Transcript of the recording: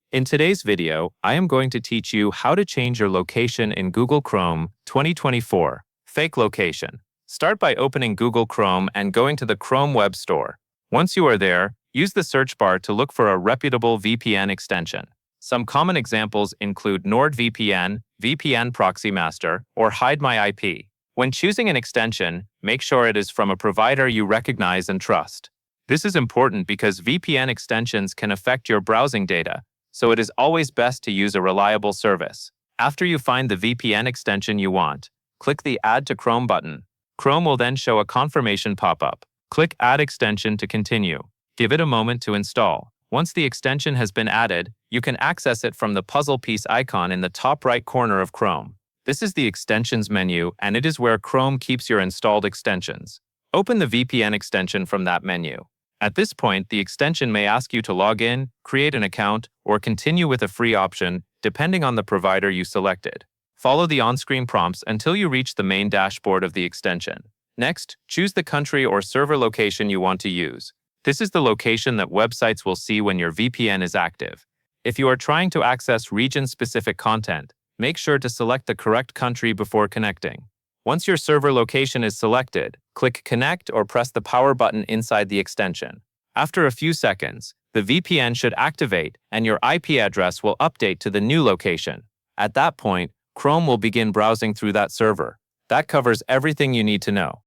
In today's video, I am going to teach you how to change your location in Google Chrome 2024. Fake location. Start by opening Google Chrome and going to the Chrome Web Store. Once you are there, use the search bar to look for a reputable VPN extension. Some common examples include NordVPN, VPN Proxy Master, or Hide My IP. When choosing an extension, make sure it is from a provider you recognize and trust. This is important because VPN extensions can affect your browsing data, so it is always best to use a reliable service. After you find the VPN extension you want, click the Add to Chrome button. Chrome will then show a confirmation pop-up. Click Add Extension to continue. Give it a moment to install. Once the extension has been added, you can access it from the puzzle piece icon in the top right corner of Chrome. This is the Extensions menu, and it is where Chrome keeps your installed extensions. Open the VPN extension from that menu. At this point, the extension may ask you to log in, create an account, or continue with a free option, depending on the provider you selected. Follow the on-screen prompts until you reach the main dashboard of the extension. Next, choose the country or server location you want to use. This is the location that websites will see when your VPN is active. If you are trying to access region-specific content, make sure to select the correct country before connecting. Once your server location is selected, click Connect or press the power button inside the extension. After a few seconds, the VPN should activate and your IP address will update to the new location. At that point, Chrome will begin browsing through that server. That covers everything you need to know.